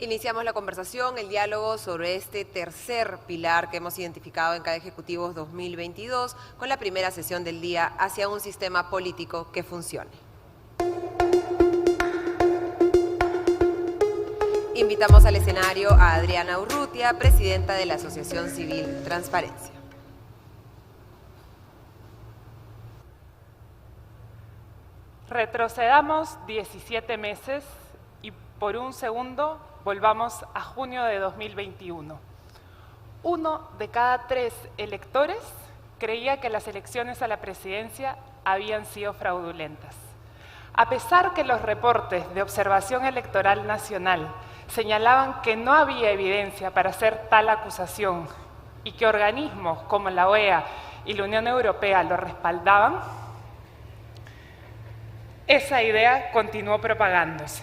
Iniciamos la conversación, el diálogo sobre este tercer pilar que hemos identificado en CADE Ejecutivos 2022 con la primera sesión del día hacia un sistema político que funcione. Invitamos al escenario a Adriana Urrutia, presidenta de la Asociación Civil Transparencia. Retrocedamos 17 meses y por un segundo volvamos a junio de 2021. 1 de cada 3 electores creía que las elecciones a la presidencia habían sido fraudulentas. A pesar que los reportes de Observación Electoral Nacional señalaban que no había evidencia para hacer tal acusación y que organismos como la OEA y la Unión Europea lo respaldaban, esa idea continuó propagándose.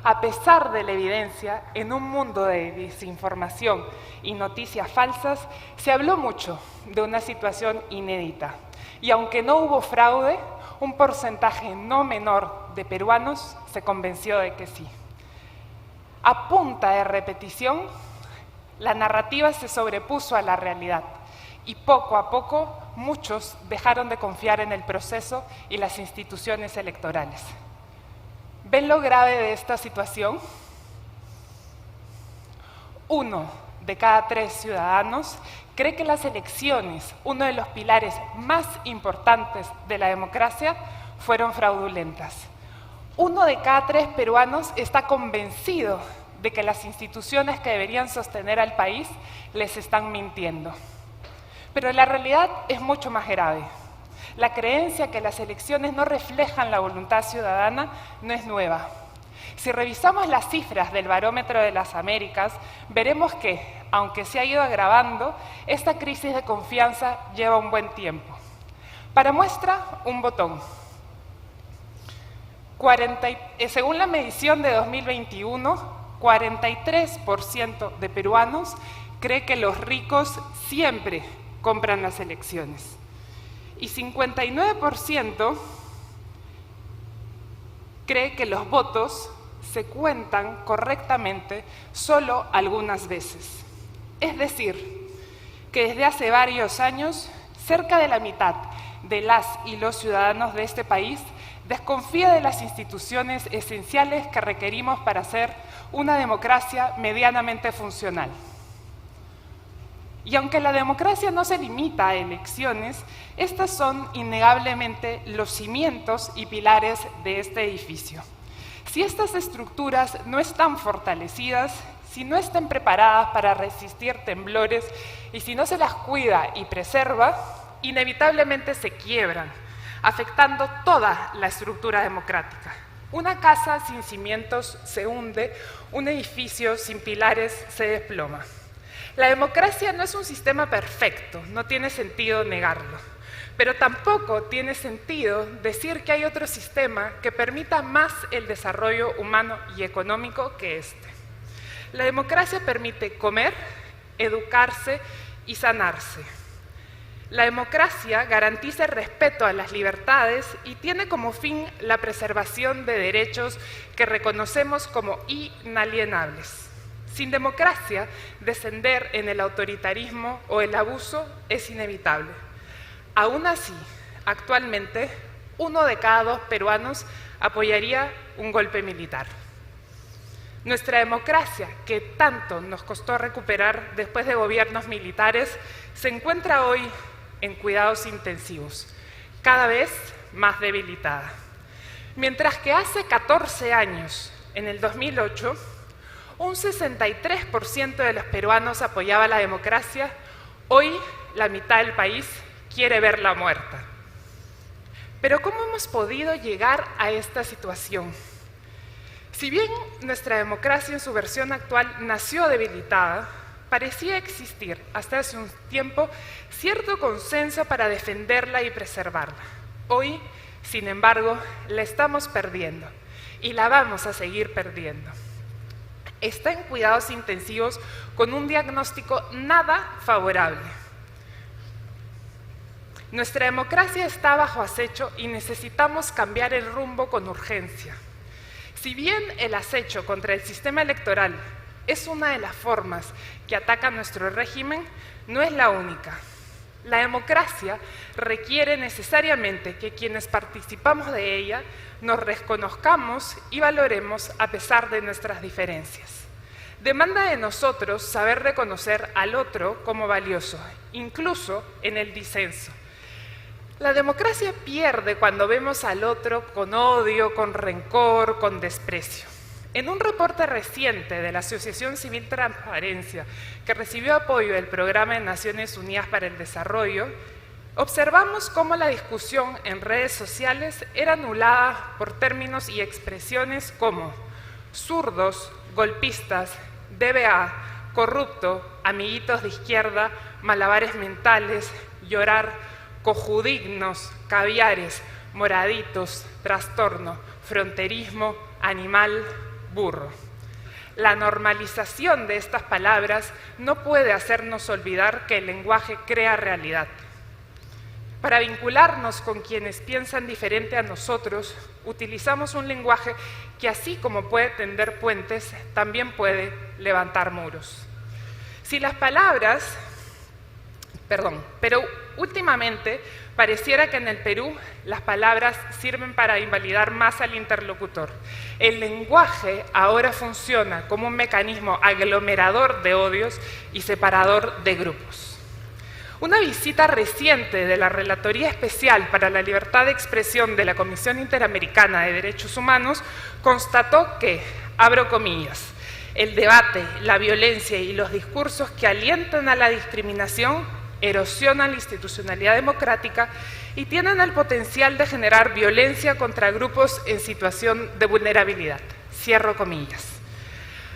A pesar de la evidencia, en un mundo de desinformación y noticias falsas, se habló mucho de una situación inédita. Y aunque no hubo fraude, un porcentaje no menor de peruanos se convenció de que sí. A punta de repetición, la narrativa se sobrepuso a la realidad y poco a poco muchos dejaron de confiar en el proceso y las instituciones electorales. ¿Ven lo grave de esta situación? 1 de cada 3 ciudadanos cree que las elecciones, uno de los pilares más importantes de la democracia, fueron fraudulentas. 1 de cada 3 peruanos está convencido de que las instituciones que deberían sostener al país les están mintiendo. Pero la realidad es mucho más grave. La creencia que las elecciones no reflejan la voluntad ciudadana no es nueva. Si revisamos las cifras del Barómetro de las Américas, veremos que, aunque se ha ido agravando, esta crisis de confianza lleva un buen tiempo. Para muestra, un botón. Según la medición de 2021, 43% de peruanos cree que los ricos siempre compran las elecciones. Y 59% cree que los votos se cuentan correctamente solo algunas veces. Es decir, que desde hace varios años, cerca de la mitad de las y los ciudadanos de este país desconfía de las instituciones esenciales que requerimos para hacer una democracia medianamente funcional. Y aunque la democracia no se limita a elecciones, estas son innegablemente los cimientos y pilares de este edificio. Si estas estructuras no están fortalecidas, si no están preparadas para resistir temblores y si no se las cuida y preserva, inevitablemente se quiebran, afectando toda la estructura democrática. Una casa sin cimientos se hunde, un edificio sin pilares se desploma. La democracia no es un sistema perfecto, no tiene sentido negarlo, pero tampoco tiene sentido decir que hay otro sistema que permita más el desarrollo humano y económico que este. La democracia permite comer, educarse y sanarse. La democracia garantiza el respeto a las libertades y tiene como fin la preservación de derechos que reconocemos como inalienables. Sin democracia, descender en el autoritarismo o el abuso es inevitable. Aún así, actualmente, 1 de cada 2 peruanos apoyaría un golpe militar. Nuestra democracia, que tanto nos costó recuperar después de gobiernos militares, se encuentra hoy en cuidados intensivos, cada vez más debilitada. Mientras que hace 14 años, en el 2008, un 63% de los peruanos apoyaba la democracia, hoy la mitad del país quiere verla muerta. Pero ¿cómo hemos podido llegar a esta situación? Si bien nuestra democracia en su versión actual nació debilitada, parecía existir hasta hace un tiempo cierto consenso para defenderla y preservarla. Hoy, sin embargo, la estamos perdiendo y la vamos a seguir perdiendo. Está en cuidados intensivos con un diagnóstico nada favorable. Nuestra democracia está bajo acecho y necesitamos cambiar el rumbo con urgencia. Si bien el acecho contra el sistema electoral es una de las formas que ataca nuestro régimen, no es la única. La democracia requiere necesariamente que quienes participamos de ella nos reconozcamos y valoremos a pesar de nuestras diferencias. Demanda de nosotros saber reconocer al otro como valioso, incluso en el disenso. La democracia pierde cuando vemos al otro con odio, con rencor, con desprecio. En un reporte reciente de la Asociación Civil Transparencia, que recibió apoyo del Programa de Naciones Unidas para el Desarrollo, observamos cómo la discusión en redes sociales era anulada por términos y expresiones como zurdos, golpistas, DBA, corrupto, amiguitos de izquierda, malabares mentales, llorar, cojudignos, caviares, moraditos, trastorno, fronterismo, animal, burro. La normalización de estas palabras no puede hacernos olvidar que el lenguaje crea realidad. Para vincularnos con quienes piensan diferente a nosotros, utilizamos un lenguaje que, así como puede tender puentes, también puede levantar muros. Pero últimamente pareciera que en el Perú las palabras sirven para invalidar más al interlocutor. El lenguaje ahora funciona como un mecanismo aglomerador de odios y separador de grupos. Una visita reciente de la Relatoría Especial para la Libertad de Expresión de la Comisión Interamericana de Derechos Humanos constató que, abro comillas, el debate, la violencia y los discursos que alientan a la discriminación erosionan la institucionalidad democrática y tienen el potencial de generar violencia contra grupos en situación de vulnerabilidad. Cierro comillas.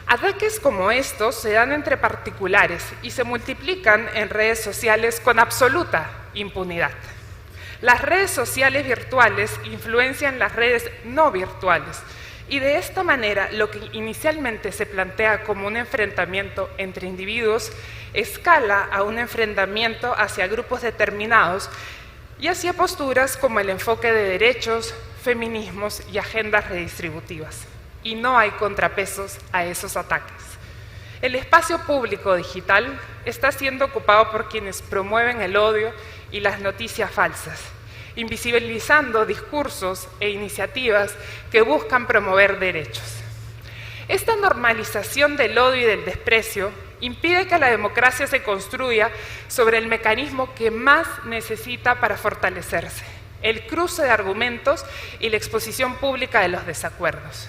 Ataques como estos se dan entre particulares y se multiplican en redes sociales con absoluta impunidad. Las redes sociales virtuales influencian las redes no virtuales y de esta manera lo que inicialmente se plantea como un enfrentamiento entre individuos escala a un enfrentamiento hacia grupos determinados y hacia posturas como el enfoque de derechos, feminismos y agendas redistributivas. Y no hay contrapesos a esos ataques. El espacio público digital está siendo ocupado por quienes promueven el odio y las noticias falsas, invisibilizando discursos e iniciativas que buscan promover derechos. Esta normalización del odio y del desprecio impide que la democracia se construya sobre el mecanismo que más necesita para fortalecerse, el cruce de argumentos y la exposición pública de los desacuerdos.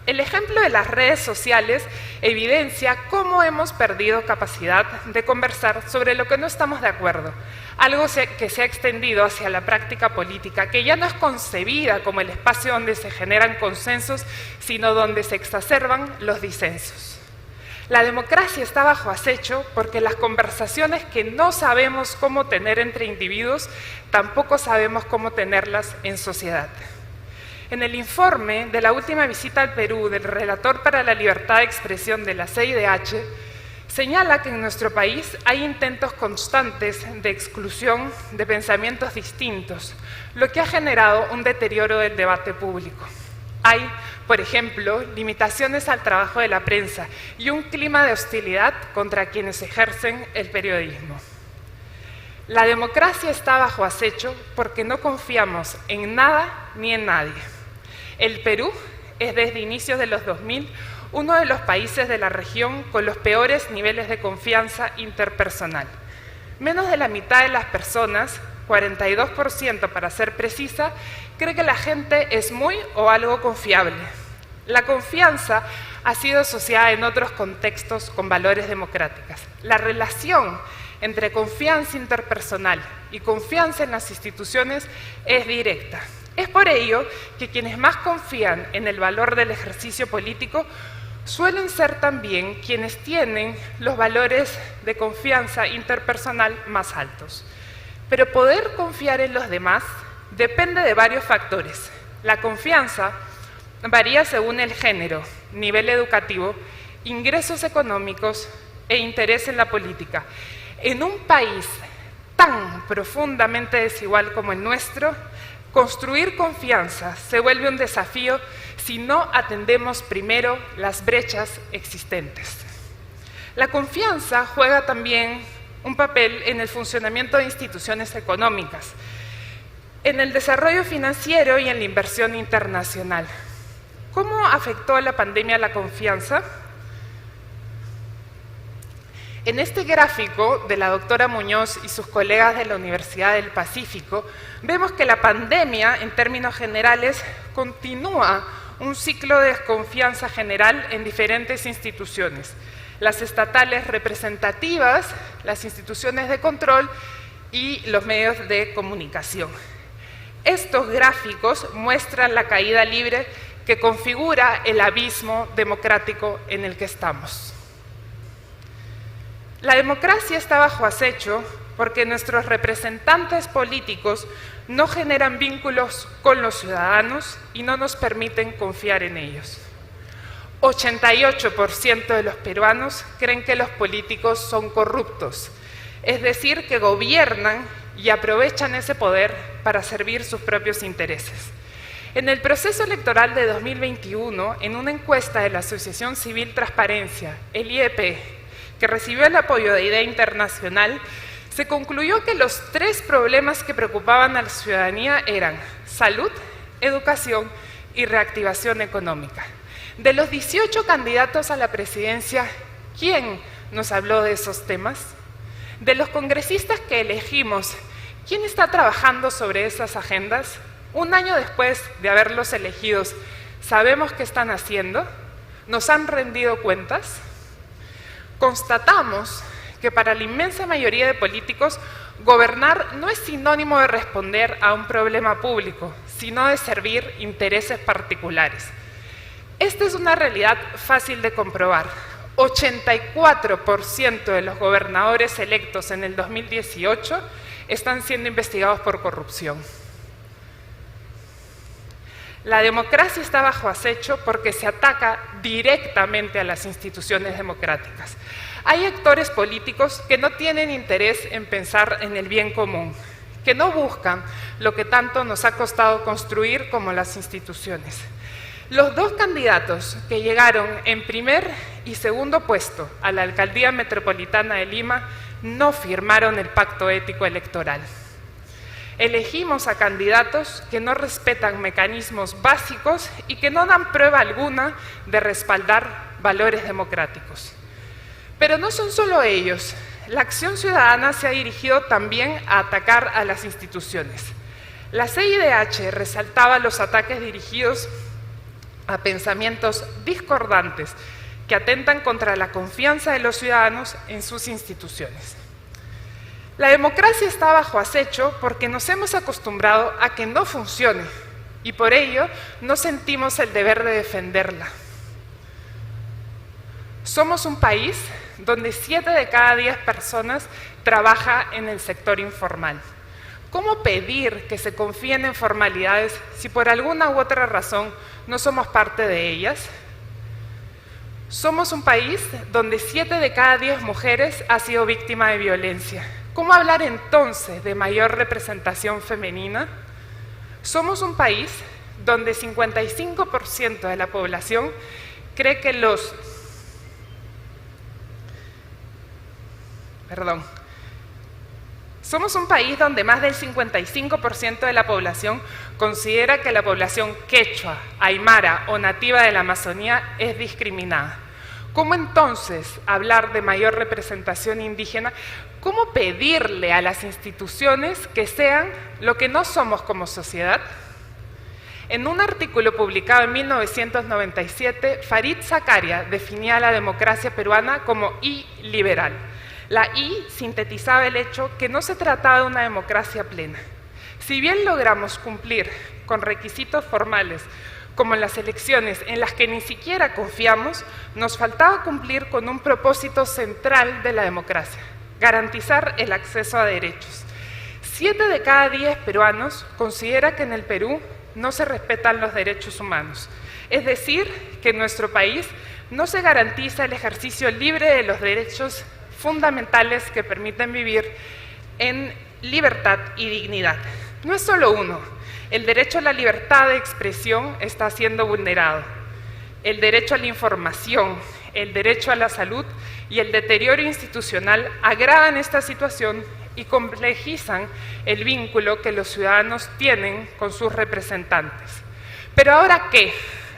El ejemplo de las redes sociales evidencia cómo hemos perdido capacidad de conversar sobre lo que no estamos de acuerdo, algo que se ha extendido hacia la práctica política, que ya no es concebida como el espacio donde se generan consensos, sino donde se exacerban los disensos. La democracia está bajo acecho porque las conversaciones que no sabemos cómo tener entre individuos, tampoco sabemos cómo tenerlas en sociedad. En el informe de la última visita al Perú del Relator para la Libertad de Expresión de la CIDH, señala que en nuestro país hay intentos constantes de exclusión de pensamientos distintos, lo que ha generado un deterioro del debate público. Hay, por ejemplo, limitaciones al trabajo de la prensa y un clima de hostilidad contra quienes ejercen el periodismo. La democracia está bajo acecho porque no confiamos en nada ni en nadie. El Perú es desde inicios de los 2000 uno de los países de la región con los peores niveles de confianza interpersonal. Menos de la mitad de las personas, 42% para ser precisa, cree que la gente es muy o algo confiable. La confianza ha sido asociada en otros contextos con valores democráticos. La relación entre confianza interpersonal y confianza en las instituciones es directa. Es por ello que quienes más confían en el valor del ejercicio político suelen ser también quienes tienen los valores de confianza interpersonal más altos. Pero poder confiar en los demás depende de varios factores. La confianza varía según el género, nivel educativo, ingresos económicos e interés en la política. En un país tan profundamente desigual como el nuestro, Construir confianza se vuelve un desafío si no atendemos primero las brechas existentes. La confianza juega también un papel en el funcionamiento de instituciones económicas, en el desarrollo financiero y en la inversión internacional. ¿Cómo afectó la pandemia la confianza? En este gráfico de la doctora Muñoz y sus colegas de la Universidad del Pacífico, vemos que la pandemia, en términos generales, continúa un ciclo de desconfianza general en diferentes instituciones, las estatales representativas, las instituciones de control y los medios de comunicación. Estos gráficos muestran la caída libre que configura el abismo democrático en el que estamos. La democracia está bajo acecho porque nuestros representantes políticos no generan vínculos con los ciudadanos y no nos permiten confiar en ellos. 88% de los peruanos creen que los políticos son corruptos, es decir, que gobiernan y aprovechan ese poder para servir sus propios intereses. En el proceso electoral de 2021, en una encuesta de la Asociación Civil Transparencia, el IEP, que recibió el apoyo de IDEA Internacional, se concluyó que los 3 problemas que preocupaban a la ciudadanía eran salud, educación y reactivación económica. De los 18 candidatos a la presidencia, ¿quién nos habló de esos temas? De los congresistas que elegimos, ¿quién está trabajando sobre esas agendas? Un año después de haberlos elegidos, ¿sabemos qué están haciendo? ¿Nos han rendido cuentas? Constatamos que para la inmensa mayoría de políticos, gobernar no es sinónimo de responder a un problema público, sino de servir intereses particulares. Esta es una realidad fácil de comprobar. 84% de los gobernadores electos en el 2018 están siendo investigados por corrupción. La democracia está bajo acecho porque se ataca directamente a las instituciones democráticas. Hay actores políticos que no tienen interés en pensar en el bien común, que no buscan lo que tanto nos ha costado construir como las instituciones. Los 2 candidatos que llegaron en primer y segundo puesto a la Alcaldía Metropolitana de Lima no firmaron el pacto ético electoral. Elegimos a candidatos que no respetan mecanismos básicos y que no dan prueba alguna de respaldar valores democráticos. Pero no son solo ellos. La acción ciudadana se ha dirigido también a atacar a las instituciones. La CIDH resaltaba los ataques dirigidos a pensamientos discordantes que atentan contra la confianza de los ciudadanos en sus instituciones. La democracia está bajo acecho porque nos hemos acostumbrado a que no funcione y por ello no sentimos el deber de defenderla. Somos un país donde 7 de cada 10 personas trabaja en el sector informal. ¿Cómo pedir que se confíen en formalidades si por alguna u otra razón no somos parte de ellas? Somos un país donde 7 de cada 10 mujeres ha sido víctima de violencia. ¿Cómo hablar entonces de mayor representación femenina? Somos un país donde 55% de la población cree que Somos un país donde más del 55% de la población considera que la población quechua, aymara o nativa de la Amazonía es discriminada. ¿Cómo entonces hablar de mayor representación indígena? ¿Cómo pedirle a las instituciones que sean lo que no somos como sociedad? En un artículo publicado en 1997, Farid Zakaria definía la democracia peruana como iliberal. La I sintetizaba el hecho que no se trataba de una democracia plena. Si bien logramos cumplir con requisitos formales, como las elecciones en las que ni siquiera confiamos, nos faltaba cumplir con un propósito central de la democracia: garantizar el acceso a derechos. 7 de cada 10 peruanos considera que en el Perú no se respetan los derechos humanos, es decir, que en nuestro país no se garantiza el ejercicio libre de los derechos fundamentales que permiten vivir en libertad y dignidad. No es solo uno. El derecho a la libertad de expresión está siendo vulnerado. El derecho a la información, el derecho a la salud y el deterioro institucional agravan esta situación y complejizan el vínculo que los ciudadanos tienen con sus representantes. ¿Pero ahora qué?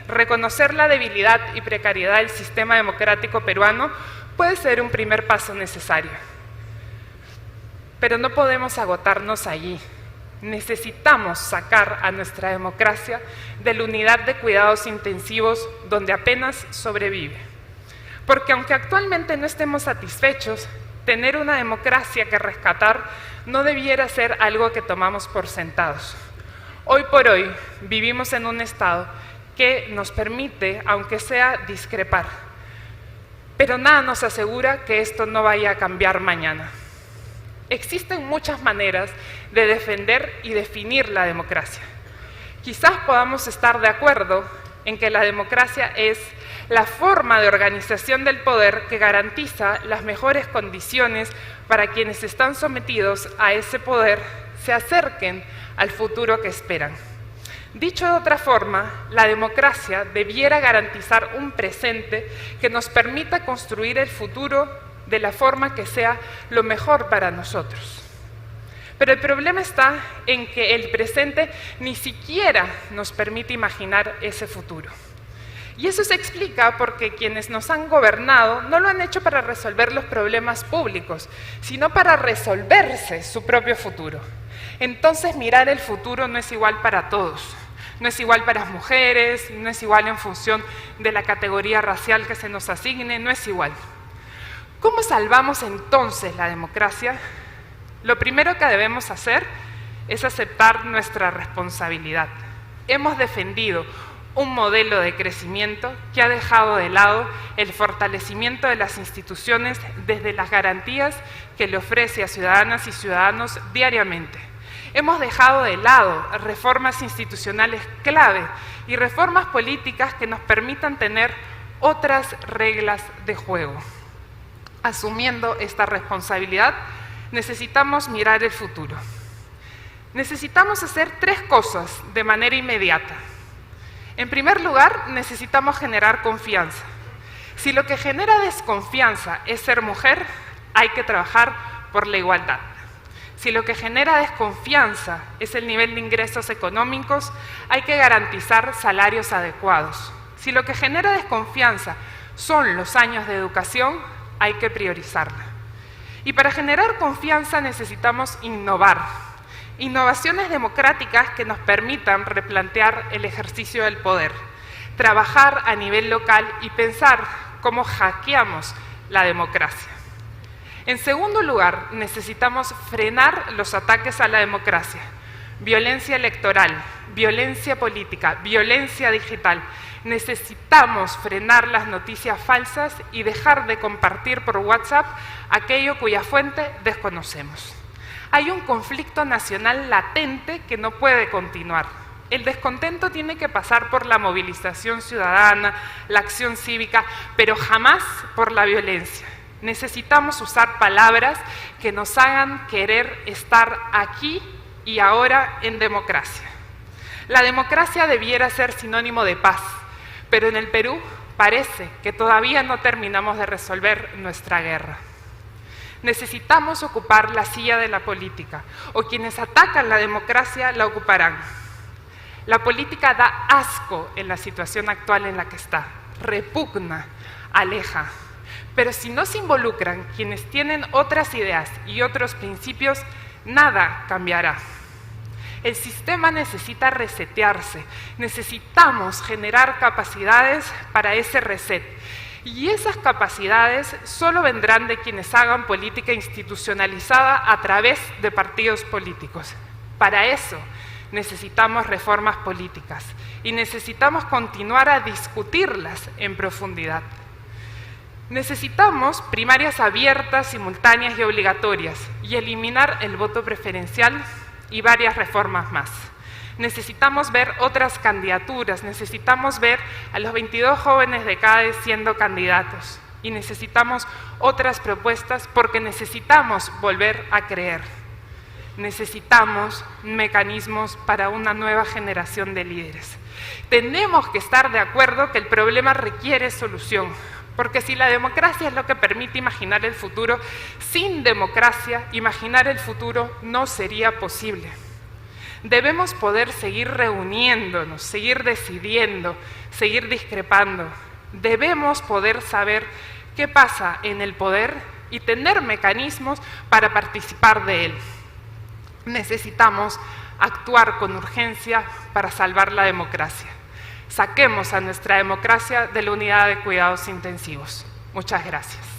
Reconocer la debilidad y precariedad del sistema democrático peruano puede ser un primer paso necesario. Pero no podemos agotarnos allí. Necesitamos sacar a nuestra democracia de la unidad de cuidados intensivos donde apenas sobrevive. Porque aunque actualmente no estemos satisfechos, tener una democracia que rescatar no debiera ser algo que tomamos por sentados. Hoy por hoy vivimos en un estado que nos permite, aunque sea, discrepar. Pero nada nos asegura que esto no vaya a cambiar mañana. Existen muchas maneras de defender y definir la democracia. Quizás podamos estar de acuerdo en que la democracia es la forma de organización del poder que garantiza las mejores condiciones para quienes están sometidos a ese poder se acerquen al futuro que esperan. Dicho de otra forma, la democracia debiera garantizar un presente que nos permita construir el futuro de la forma que sea lo mejor para nosotros. Pero el problema está en que el presente ni siquiera nos permite imaginar ese futuro. Y eso se explica porque quienes nos han gobernado no lo han hecho para resolver los problemas públicos, sino para resolverse su propio futuro. Entonces mirar el futuro no es igual para todos. No es igual para las mujeres, no es igual en función de la categoría racial que se nos asigne, no es igual. ¿Cómo salvamos entonces la democracia? Lo primero que debemos hacer es aceptar nuestra responsabilidad. Hemos defendido un modelo de crecimiento que ha dejado de lado el fortalecimiento de las instituciones desde las garantías que le ofrece a ciudadanas y ciudadanos diariamente. Hemos dejado de lado reformas institucionales clave y reformas políticas que nos permitan tener otras reglas de juego. Asumiendo esta responsabilidad, necesitamos mirar el futuro. Necesitamos hacer 3 cosas de manera inmediata. En primer lugar, necesitamos generar confianza. Si lo que genera desconfianza es ser mujer, hay que trabajar por la igualdad. Si lo que genera desconfianza es el nivel de ingresos económicos, hay que garantizar salarios adecuados. Si lo que genera desconfianza son los años de educación, hay que priorizarla. Y para generar confianza necesitamos innovar. Innovaciones democráticas que nos permitan replantear el ejercicio del poder, trabajar a nivel local y pensar cómo hackeamos la democracia. En segundo lugar, necesitamos frenar los ataques a la democracia. Violencia electoral, violencia política, violencia digital. Necesitamos frenar las noticias falsas y dejar de compartir por WhatsApp aquello cuya fuente desconocemos. Hay un conflicto nacional latente que no puede continuar. El descontento tiene que pasar por la movilización ciudadana, la acción cívica, pero jamás por la violencia. Necesitamos usar palabras que nos hagan querer estar aquí y ahora en democracia. La democracia debiera ser sinónimo de paz, pero en el Perú parece que todavía no terminamos de resolver nuestra guerra. Necesitamos ocupar la silla de la política, o quienes atacan la democracia la ocuparán. La política da asco en la situación actual en la que está, repugna, aleja. Pero si no se involucran quienes tienen otras ideas y otros principios, nada cambiará. El sistema necesita resetearse, necesitamos generar capacidades para ese reset. Y esas capacidades solo vendrán de quienes hagan política institucionalizada a través de partidos políticos. Para eso necesitamos reformas políticas y necesitamos continuar a discutirlas en profundidad. Necesitamos primarias abiertas, simultáneas y obligatorias y eliminar el voto preferencial y varias reformas más. Necesitamos ver otras candidaturas, necesitamos ver a los 22 jóvenes de CADE siendo candidatos y necesitamos otras propuestas porque necesitamos volver a creer. necesitamos mecanismos para una nueva generación de líderes. Tenemos que estar de acuerdo que el problema requiere solución, porque si la democracia es lo que permite imaginar el futuro, sin democracia, imaginar el futuro no sería posible. Debemos poder seguir reuniéndonos, seguir decidiendo, seguir discrepando. Debemos poder saber qué pasa en el poder y tener mecanismos para participar de él. Necesitamos actuar con urgencia para salvar la democracia. Saquemos a nuestra democracia de la unidad de cuidados intensivos. Muchas gracias.